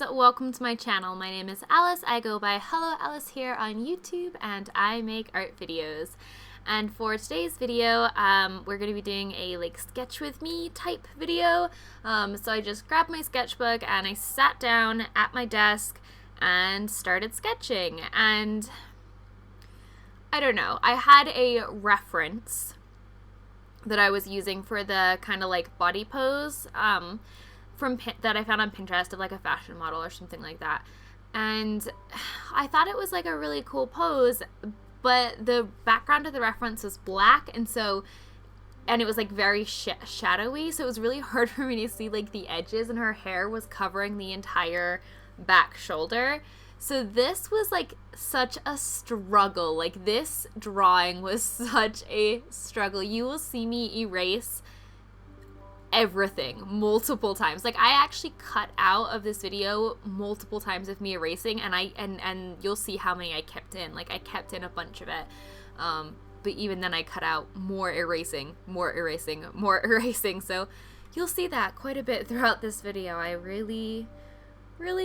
guys, welcome to my channel. My name is Alice. I go by Hello Alice here on YouTube and I make art videos. And for today's video, we're going to be doing a sketch with me type video. So I just grabbed my sketchbook and I sat down at my desk and started sketching. And I don't know, I had a reference that I was using for the kind of body pose that I found on Pinterest of a fashion model or something like that. And I thought it was a really cool pose, but the background of the reference was black, and it was very shadowy, so it was really hard for me to see the edges, and her hair was covering the entire back shoulder. So this was such a struggle. This drawing was such a struggle. You will see me erase everything multiple times. I actually cut out of this video multiple times of me erasing, and you'll see how many I kept in. I kept in a bunch of it. But even then I cut out more erasing. So you'll see that quite a bit throughout this video. I really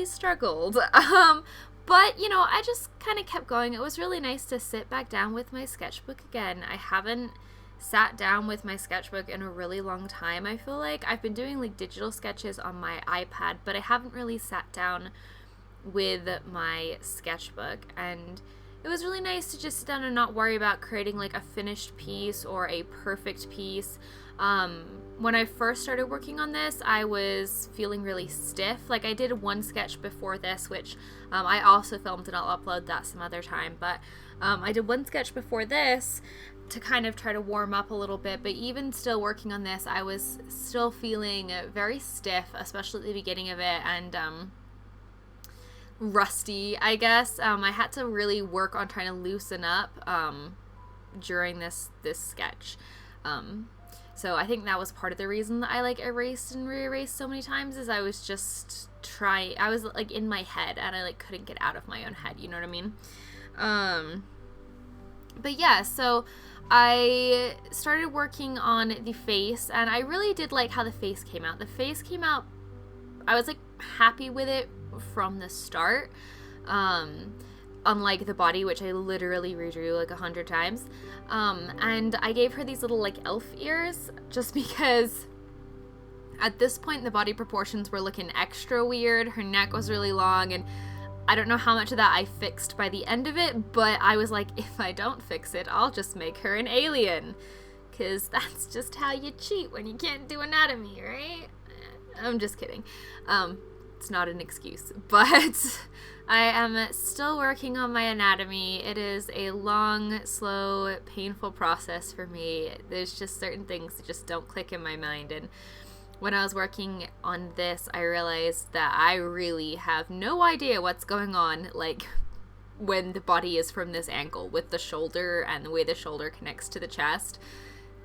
struggled. But I just kind of kept going. It was really nice to sit back down with my sketchbook again. I haven't sat down with my sketchbook in a really long time. I feel like I've been doing digital sketches on my iPad, but I haven't really sat down with my sketchbook, and it was really nice to just sit down and not worry about creating a finished piece or a perfect piece. When I first started working on this, I was feeling really stiff. I did one sketch before this, which I also filmed, and I'll upload that some other time, but I did one sketch before this to kind of try to warm up a little bit, but even still working on this, I was still feeling very stiff, especially at the beginning of it, and rusty, I guess. I had to really work on trying to loosen up during this sketch. So I think that was part of the reason that I erased and re-erased so many times, is I was just I was in my head, and I couldn't get out of my own head, you know what I mean? But yeah, so I started working on the face, and I really did like how the face came out. The face came out, I was happy with it from the start, unlike the body, which I literally redrew 100 times. And I gave her these little elf ears just because at this point the body proportions were looking extra weird. Her neck was really long, and I don't know how much of that I fixed by the end of it, but I was if I don't fix it, I'll just make her an alien, because that's just how you cheat when you can't do anatomy, right? I'm just kidding. It's not an excuse, but I am still working on my anatomy. It is a long, slow, painful process for me. There's just certain things that just don't click in my mind, and when I was working on this, I realized that I really have no idea what's going on, when the body is from this angle with the shoulder and the way the shoulder connects to the chest.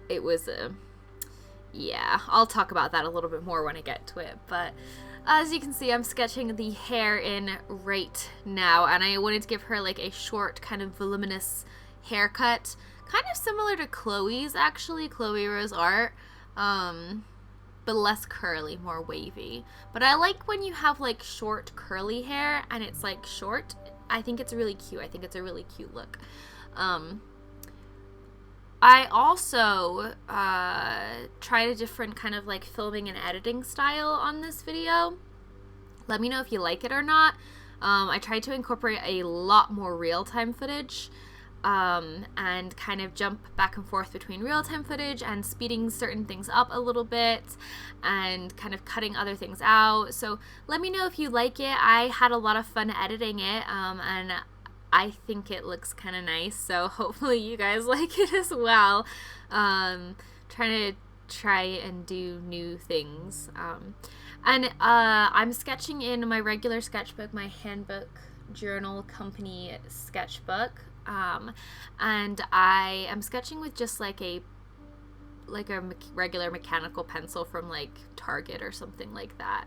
It was yeah, I'll talk about that a little bit more when I get to it, but as you can see, I'm sketching the hair in right now, and I wanted to give her a short, kind of voluminous haircut, kind of similar to Chloe's, actually, Chloe Rose Art, but less curly, more wavy. But I like when you have short curly hair and it's short. I think it's really cute. I think it's a really cute look. I also tried a different kind of filming and editing style on this video. Let me know if you like it or not. I tried to incorporate a lot more real-time footage, and kind of jump back and forth between real-time footage and speeding certain things up a little bit and kind of cutting other things out. So let me know if you like it. I had a lot of fun editing it, and I think it looks kind of nice, so hopefully you guys like it as well. Trying to try and do new things. And I'm sketching in my regular sketchbook, my Handbook Journal Company sketchbook. And I am sketching with just a regular mechanical pencil from Target or something like that.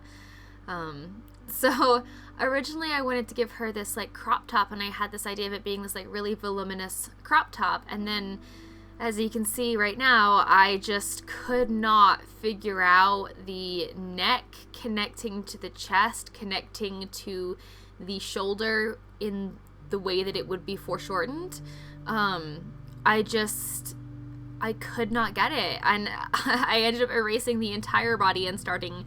So originally I wanted to give her this crop top, and I had this idea of it being this really voluminous crop top, and then as you can see right now, I just could not figure out the neck connecting to the chest, connecting to the shoulder in the way that it would be foreshortened. I could not get it. And I ended up erasing the entire body and starting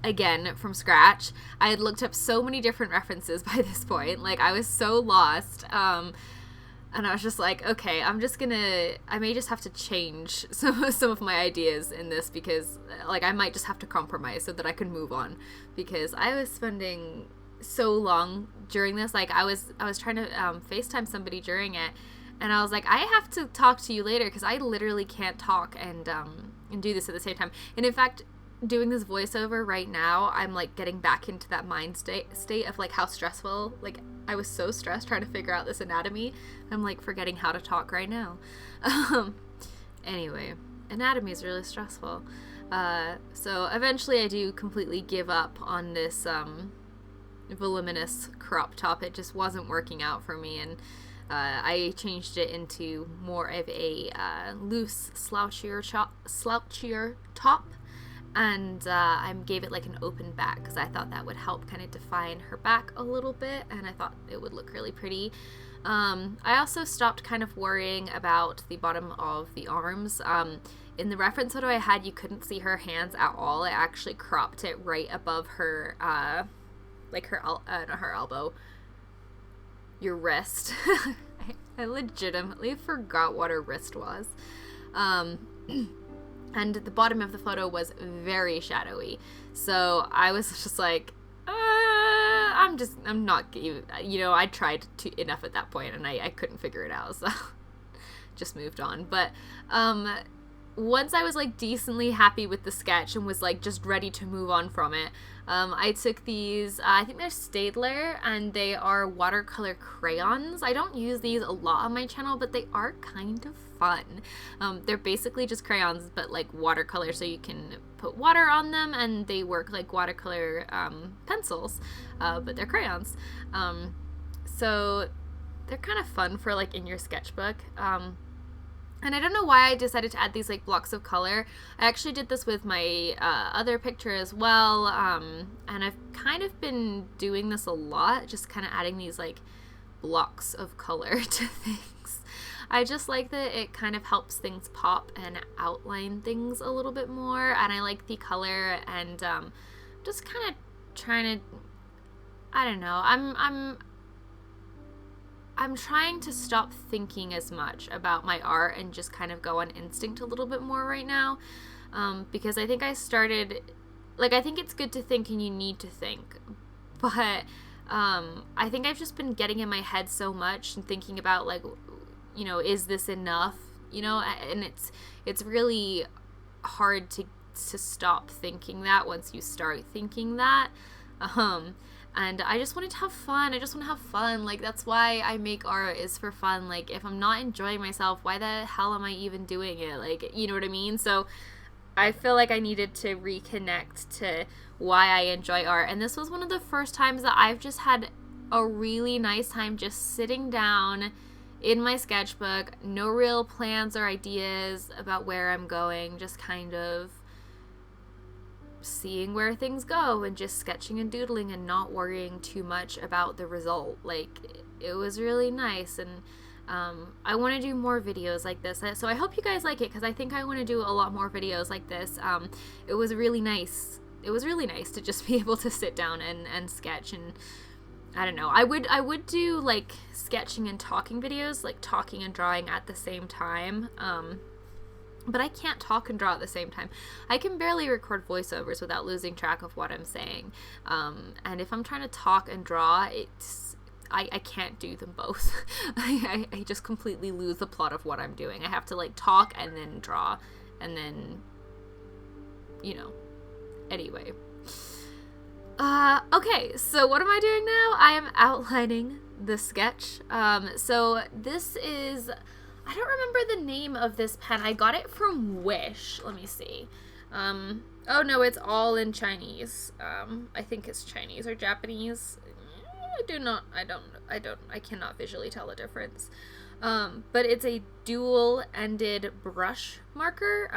again from scratch. I had looked up so many different references by this point. Like, I was so lost. And I was just like, okay, I may just have to change some of my ideas in this, because like I might just have to compromise so that I can move on, because I was spending so long during this. Like, I was trying to FaceTime somebody during it, and I was like, I have to talk to you later because I literally can't talk and do this at the same time. And in fact, doing this voiceover right now, I'm like getting back into that mind state of like how stressful, like I was so stressed trying to figure out this anatomy. I'm like forgetting how to talk right now. Anyway, anatomy is really stressful. So eventually I do completely give up on this voluminous crop top. It just wasn't working out for me, and I changed it into more of a loose slouchier top. And I gave it like an open back because I thought that would help kind of define her back a little bit, and I thought it would look really pretty. I also stopped kind of worrying about the bottom of the arms. In the reference photo I had, you couldn't see her hands at all. I actually cropped it right above her, like not her elbow, your wrist. I legitimately forgot what her wrist was. And the bottom of the photo was very shadowy. So I was just like, I'm not, I tried enough at that point and I couldn't figure it out. So just moved on. But once I was like decently happy with the sketch and was like just ready to move on from it, I took these, I think they're Staedtler, and they are watercolor crayons. I don't use these a lot on my channel, but they are kind of fun. They're basically just crayons, but like watercolor, so you can put water on them and they work like watercolor pencils, but they're crayons. So they're kind of fun for like in your sketchbook. And I don't know why I decided to add these like blocks of color. I actually did this with my other picture as well, and I've kind of been doing this a lot, just kind of adding these like blocks of color to things. I just like that it kind of helps things pop and outline things a little bit more, and I like the color, and just kind of trying to, I don't know, I'm trying to stop thinking as much about my art and just kind of go on instinct a little bit more right now, because I think I started, like, I think it's good to think and you need to think, but I think I've just been getting in my head so much and thinking about, like, is this enough, and it's really hard to stop thinking that once you start thinking that. And I just wanted to have fun. I just want to have fun. Like, that's why I make art, is for fun. Like, if I'm not enjoying myself, why the hell am I even doing it? Like, you know what I mean? So I feel like I needed to reconnect to why I enjoy art. And this was one of the first times that I've just had a really nice time just sitting down in my sketchbook. No real plans or ideas about where I'm going. Just kind of seeing where things go and just sketching and doodling and not worrying too much about the result. Like, it was really nice, and I want to do more videos like this, so I hope you guys like it, because I think I want to do a lot more videos like this. It was really nice to just be able to sit down and sketch, and I don't know, I would do like sketching and talking videos, like talking and drawing at the same time, but I can't talk and draw at the same time. I can barely record voiceovers without losing track of what I'm saying. And if I'm trying to talk and draw, I can't do them both. I just completely lose the plot of what I'm doing. I have to like talk and then draw, and then, anyway. Okay, so what am I doing now? I am outlining the sketch. So this is, I don't remember the name of this pen. I got it from Wish. Let me see. Oh no, it's all in Chinese. I think it's Chinese or Japanese. I cannot visually tell the difference. But it's a dual-ended brush marker,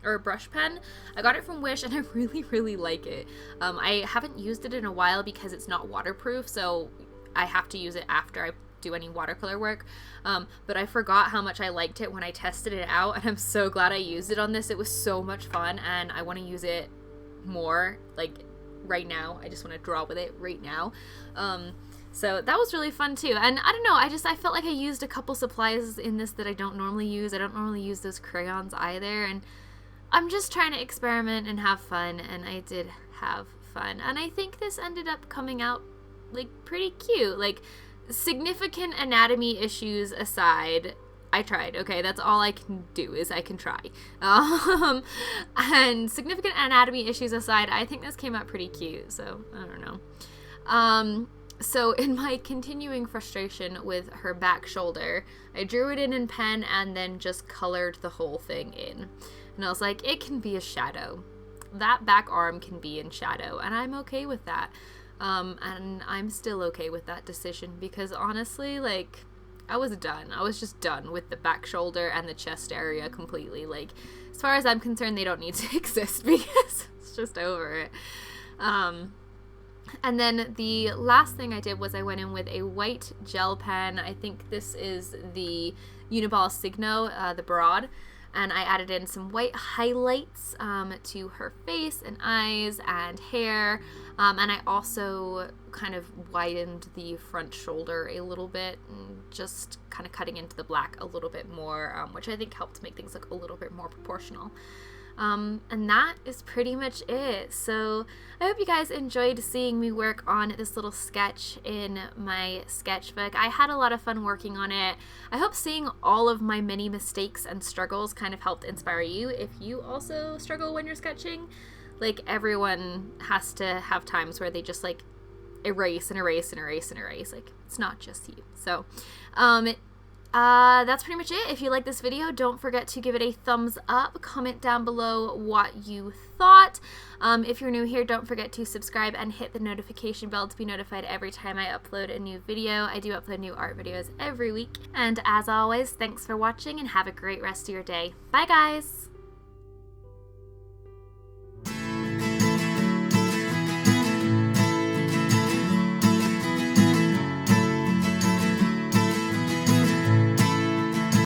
or brush pen. I got it from Wish, and I really, really like it. I haven't used it in a while because it's not waterproof, so I have to use it after I do any watercolor work. But I forgot how much I liked it when I tested it out, and I'm so glad I used it on this. It was so much fun, and I want to use it more, like, right now. I just want to draw with it right now. So that was really fun too. And I don't know, I felt like I used a couple supplies in this that I don't normally use. I don't normally use those crayons either, and I'm just trying to experiment and have fun, and I did have fun. And I think this ended up coming out like pretty cute. Like, significant anatomy issues aside, I tried, okay? That's all I can do, is I can try. And significant anatomy issues aside, I think this came out pretty cute, so I don't know. So in my continuing frustration with her back shoulder, I drew it in pen and then just colored the whole thing in. And I was like, it can be a shadow. That back arm can be in shadow, and I'm okay with that. And I'm still okay with that decision, because honestly, like, I was done. I was just done with the back shoulder and the chest area completely. Like, as far as I'm concerned, they don't need to exist, because it's just over it. And then the last thing I did was I went in with a white gel pen. I think this is the Uniball Signo, the Broad. And I added in some white highlights to her face and eyes and hair. And I also kind of widened the front shoulder a little bit, and just kind of cutting into the black a little bit more, which I think helped make things look a little bit more proportional. And that is pretty much it. So I hope you guys enjoyed seeing me work on this little sketch in my sketchbook. I had a lot of fun working on it. I hope seeing all of my many mistakes and struggles kind of helped inspire you if you also struggle when you're sketching. Like, everyone has to have times where they just like erase and erase and erase and erase. Like, it's not just you. So that's pretty much it. If you like this video, don't forget to give it a thumbs up. Comment down below what you thought. If you're new here, don't forget to subscribe and hit the notification bell to be notified every time I upload a new video. I do upload new art videos every week. And as always, thanks for watching, and have a great rest of your day. Bye, guys!